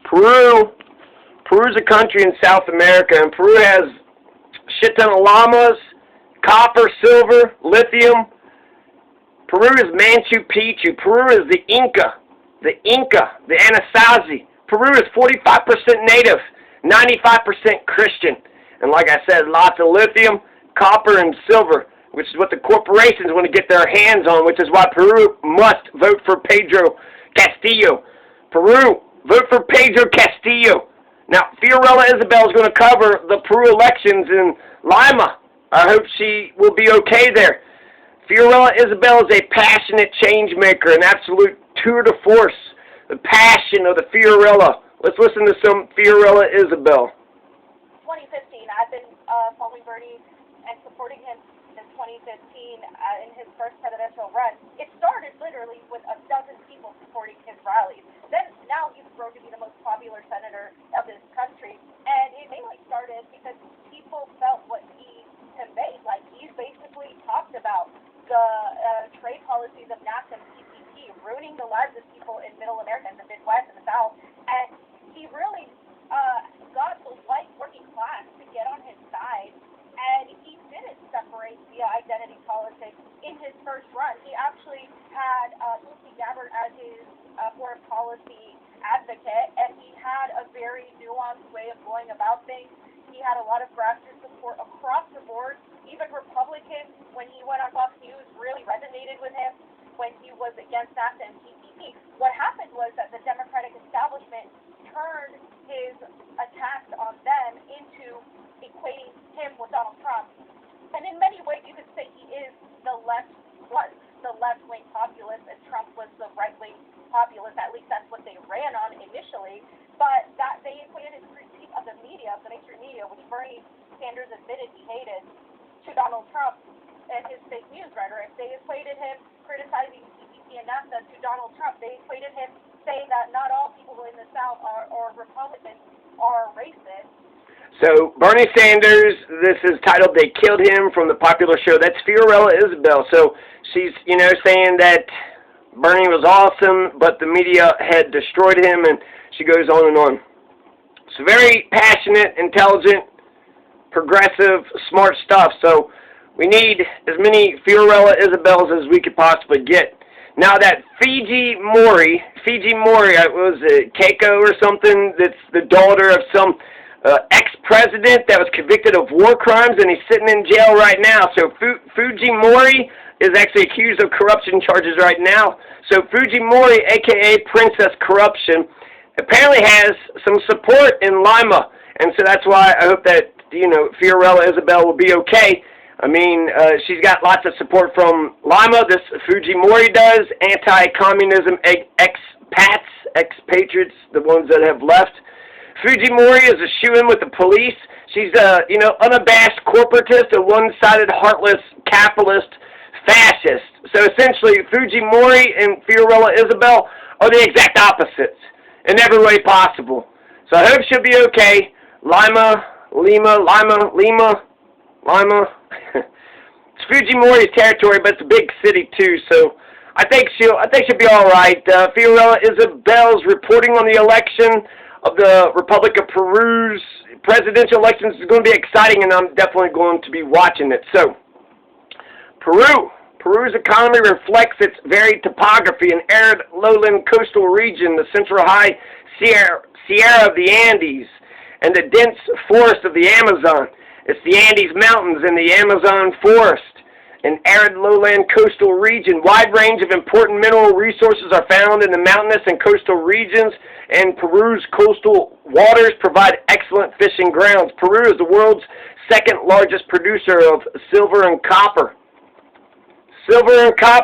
Peru. Peru's a country in South America, and Peru has a shit ton of llamas, copper, silver, lithium. Peru is Machu Picchu. Peru is the Inca, the Anasazi. Peru is 45% native, 95% Christian. And like I said, lots of lithium, copper, and silver, which is what the corporations want to get their hands on, which is why Peru must vote for Pedro Castillo. Peru, vote for Pedro Castillo. Now, Fiorella Isabel is going to cover the Peru elections in Lima. I hope she will be okay there. Fiorella Isabel is a passionate change maker, an absolute tour de force. The passion of the Fiorella. Let's listen to some Fiorella Isabel. 2015, I've been following Bernie and supporting him since 2015 in his first presidential run. It started literally with a dozen people supporting his rallies. Then now he's grown to be the most popular senator of this country, and it mainly started because people felt what he conveyed. Like, he's basically talked about the trade policies of NAFTA and TPP ruining the lives of people in Middle America and the Midwest and the South, and he really got the white working class to get on his side, and he didn't separate via identity politics in his first run. He actually had Tulsi Gabbard as his foreign policy advocate, and he had a very nuanced way of going about things. He had a lot of grassroots support across the board. Even Republicans, when he went on Fox News, really resonated with him when he was against NAFTA and TPP. What happened was that the Democratic establishment turned his attacks on them into equating him with Donald Trump. And in many ways, you could say he is the left-wing populist, and Trump was the right-wing populist. At least that's what they ran on initially. But that they equated his critique of the media, of the mainstream media, which Bernie Sanders admitted he hated, to Donald Trump and his fake news rhetoric. They equated him criticizing TPP and NAFTA to Donald Trump. They equated him saying that not all people in the South or Republicans are racist. So, Bernie Sanders, this is titled They Killed Him from the popular show. That's Fiorella Isabel. So, she's, saying that Bernie was awesome, but the media had destroyed him, and she goes on and on. So, very passionate, intelligent, progressive, smart stuff. So, we need as many Fiorella Isabels as we could possibly get. Now that Fiji Mori, was it Keiko or something, that's the daughter of some ex-president that was convicted of war crimes, and he's sitting in jail right now. So Fujimori is actually accused of corruption charges right now. So Fujimori, a.k.a. Princess Corruption, apparently has some support in Lima. And so that's why I hope that, Fiorella Isabel will be okay. I mean, she's got lots of support from Lima, this Fujimori does, anti-communism expats, expatriates, the ones that have left. Fujimori is a shoo-in with the police. She's a, unabashed corporatist, a one-sided, heartless, capitalist, fascist. So essentially, Fujimori and Fiorella Isabel are the exact opposites in every way possible. So I hope she'll be okay. Lima. It's Fujimori's territory, but it's a big city too. So I think she'll be all right. Fiorella Isabel's reporting on the election of the Republic of Peru's presidential elections is going to be exciting, and I'm definitely going to be watching it. So, Peru's economy reflects its varied topography, an arid lowland coastal region, the central high Sierra of the Andes, and the dense forest of the Amazon. It's the Andes Mountains and the Amazon forest. An arid lowland coastal region. Wide range of important mineral resources are found in the mountainous and coastal regions, and Peru's coastal waters provide excellent fishing grounds. Peru is the world's second largest producer of silver and copper.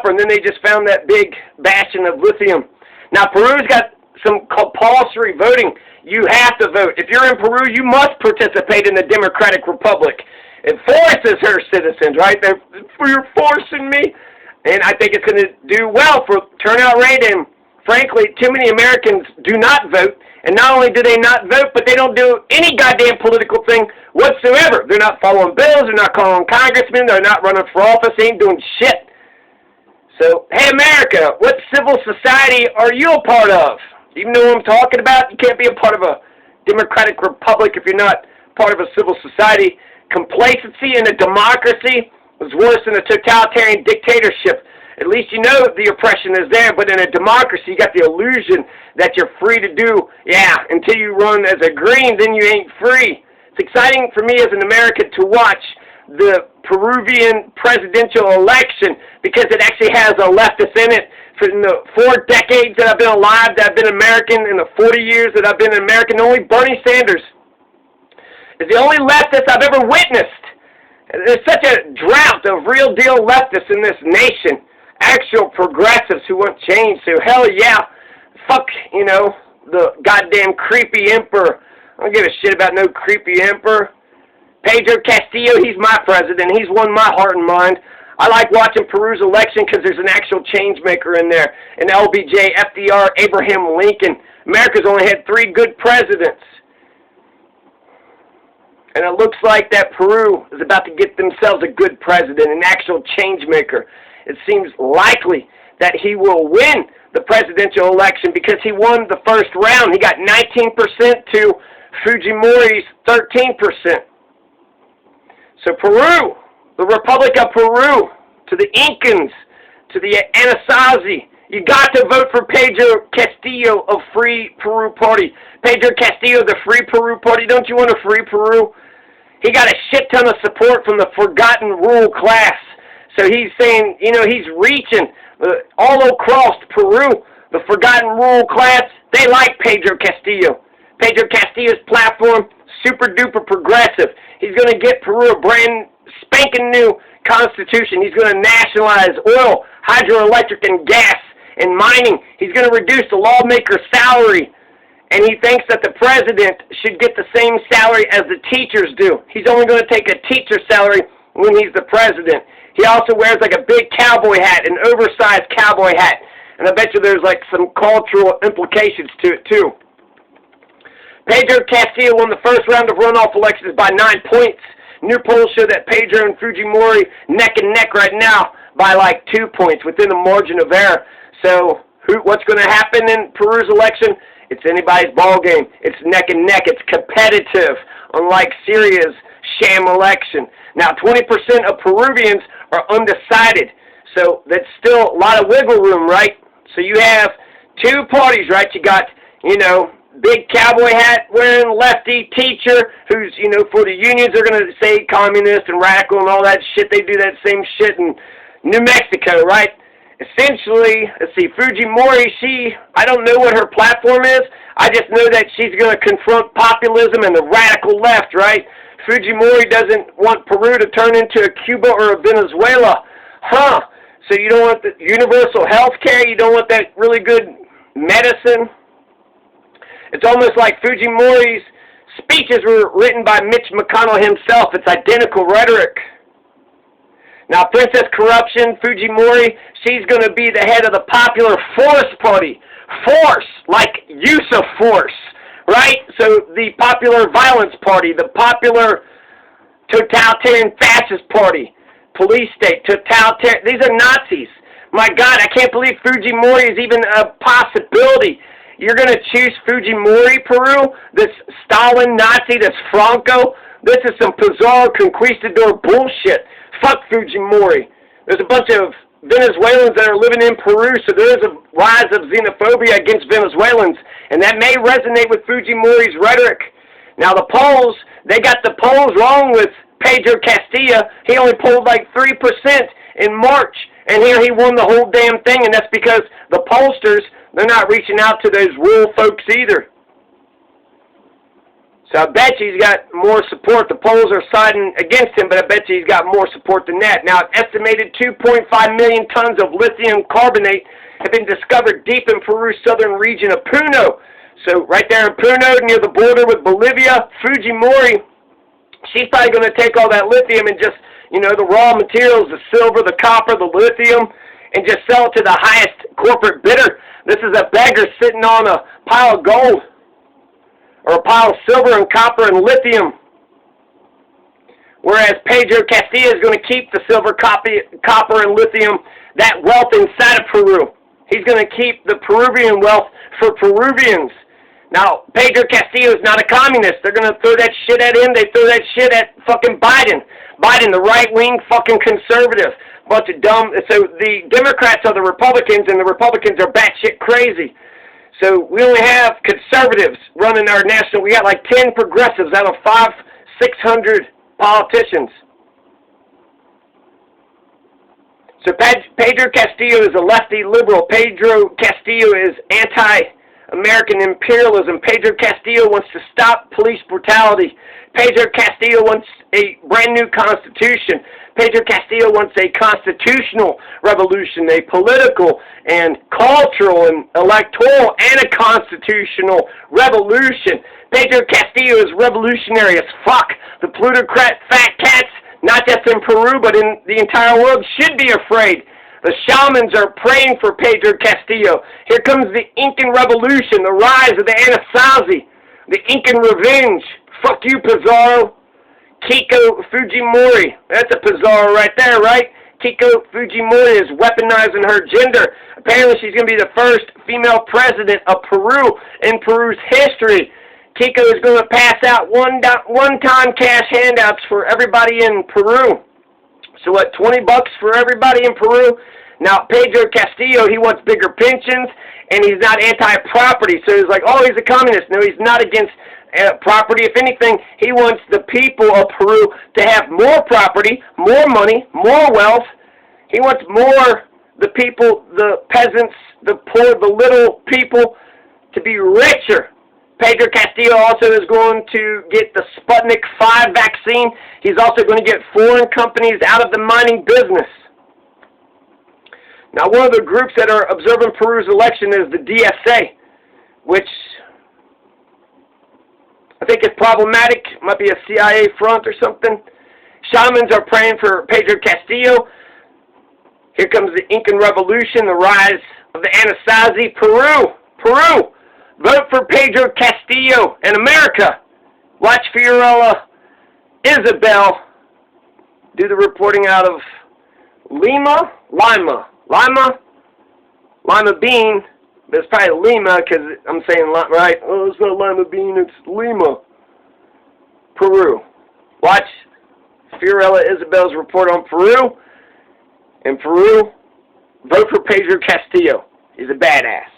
And then they just found that big bastion of lithium. Now, Peru's got some compulsory voting. You have to vote. If you're in Peru, you must participate in the Democratic Republic. It forces her citizens, right? You're forcing me. And I think it's going to do well for turnout rate. And frankly, too many Americans do not vote. And not only do they not vote, but they don't do any goddamn political thing whatsoever. They're not following bills. They're not calling congressmen. They're not running for office. They ain't doing shit. So, hey, America, what civil society are you a part of? You know what I'm talking about? You can't be a part of a democratic republic if you're not part of a civil society. Complacency in a democracy is worse than a totalitarian dictatorship. At least you know the oppression is there, but in a democracy, you got the illusion that you're free to do, until you run as a green, then you ain't free. It's exciting for me as an American to watch the Peruvian presidential election because it actually has a leftist in it. For the 4 decades that I've been alive, that I've been American, in the 40 years that I've been American, only Bernie Sanders is the only leftist I've ever witnessed. There's such a drought of real deal leftists in this nation. Actual progressives who want change. So hell yeah, fuck, the goddamn creepy emperor. I don't give a shit about no creepy emperor. Pedro Castillo, he's my president. He's won my heart and mind. I like watching Peru's election because there's an actual change maker in there. And LBJ, FDR, Abraham Lincoln. America's only had 3 good presidents. And it looks like that Peru is about to get themselves a good president, an actual change maker. It seems likely that he will win the presidential election because he won the first round. He got 19% to Fujimori's 13%. So Peru, the Republic of Peru, to the Incans, to the Anasazi, you got to vote for Pedro Castillo of Free Peru Party. Pedro Castillo, the Free Peru Party. Don't you want a free Peru? He got a shit ton of support from the forgotten rural class. So he's saying, he's reaching all across Peru. The forgotten rural class, they like Pedro Castillo. Pedro Castillo's platform, super duper progressive. He's going to get Peru a brand spanking new constitution. He's going to nationalize oil, hydroelectric, and gas, and mining. He's going to reduce the lawmaker's salary. And he thinks that the president should get the same salary as the teachers do. He's only going to take a teacher's salary when he's the president. He also wears like a big cowboy hat, an oversized cowboy hat. And I bet you there's like some cultural implications to it too. Pedro Castillo won the first round of runoff elections by 9 points. New polls show that Pedro and Fujimori neck and neck right now by like 2 points within the margin of error. So what's going to happen in Peru's election? It's anybody's ball game. It's neck and neck. It's competitive, unlike Syria's sham election. Now, 20% of Peruvians are undecided, so that's still a lot of wiggle room, right? So you have 2 parties, right? You got, big cowboy hat wearing lefty teacher who's, for the unions, they're going to say communist and radical and all that shit. They do that same shit in New Mexico, right? Essentially, let's see, Fujimori, I don't know what her platform is. I just know that she's going to confront populism and the radical left, right? Fujimori doesn't want Peru to turn into a Cuba or a Venezuela. So you don't want the universal health care? You don't want that really good medicine? It's almost like Fujimori's speeches were written by Mitch McConnell himself. It's identical rhetoric. Now, Princess Corruption, Fujimori, she's going to be the head of the Popular Force Party. Force, like use of force, right? So the Popular Violence Party, the Popular Totalitarian Fascist Party, police state, totalitarian, these are Nazis. My God, I can't believe Fujimori is even a possibility. You're going to choose Fujimori, Peru, this Stalin Nazi, this Franco? This is some Pizarro conquistador bullshit. Fuck Fujimori. There's a bunch of Venezuelans that are living in Peru, so there is a rise of xenophobia against Venezuelans, and that may resonate with Fujimori's rhetoric. Now the polls, they got the polls wrong with Pedro Castillo. He only polled like 3% in March, and here he won the whole damn thing, and that's because the pollsters, they're not reaching out to those rural folks either. So I bet you he's got more support. The polls are siding against him, but I bet you he's got more support than that. Now, an estimated 2.5 million tons of lithium carbonate have been discovered deep in Peru's southern region of Puno. So right there in Puno, near the border with Bolivia, Fujimori, she's probably going to take all that lithium and just, the raw materials, the silver, the copper, the lithium, and just sell it to the highest corporate bidder. This is a beggar sitting on a pile of gold, or a pile of silver and copper and lithium. Whereas Pedro Castillo is going to keep the silver, copper, and lithium, that wealth inside of Peru. He's going to keep the Peruvian wealth for Peruvians. Now, Pedro Castillo is not a communist. They're going to throw that shit at him. They throw that shit at fucking Biden. Biden, the right-wing fucking conservative. Bunch of dumb. So the Democrats are the Republicans, and the Republicans are batshit crazy. So we only have conservatives running our national. We got like 10 progressives out of 600 politicians. So Pedro Castillo is a lefty liberal. Pedro Castillo is anti-American imperialism. Pedro Castillo wants to stop police brutality. Pedro Castillo wants a brand new constitution. Pedro Castillo wants a constitutional revolution, a political and cultural and electoral and a constitutional revolution. Pedro Castillo is revolutionary as fuck. The plutocrat fat cats, not just in Peru, but in the entire world, should be afraid. The shamans are praying for Pedro Castillo. Here comes the Incan Revolution, the rise of the Anasazi, the Incan revenge. Fuck you, Pizarro. Keiko Fujimori. That's a Pizarro right there, right? Keiko Fujimori is weaponizing her gender. Apparently she's going to be the first female president of Peru in Peru's history. Keiko is going to pass out one-time cash handouts for everybody in Peru. So what, $20 for everybody in Peru? Now, Pedro Castillo, he wants bigger pensions, and he's not anti-property. So he's like, oh, he's a communist. No, he's not against property. If anything, he wants the people of Peru to have more property, more money, more wealth. He wants more, the people, the peasants, the poor, the little people, to be richer. Pedro Castillo also is going to get the Sputnik 5 vaccine. He's also going to get foreign companies out of the mining business. Now, one of the groups that are observing Peru's election is the DSA, which I think is problematic. Might be a CIA front or something. Shamans are praying for Pedro Castillo. Here comes the Incan Revolution, the rise of the Anasazi. Peru! Vote for Pedro Castillo and America. Watch Fiorella, Isabel do the reporting out of Lima Bean. But it's probably Lima because I'm saying right. Oh, it's not Lima Bean, it's Lima. Peru. Watch Fiorella Isabel's report on Peru. In Peru, vote for Pedro Castillo. He's a badass.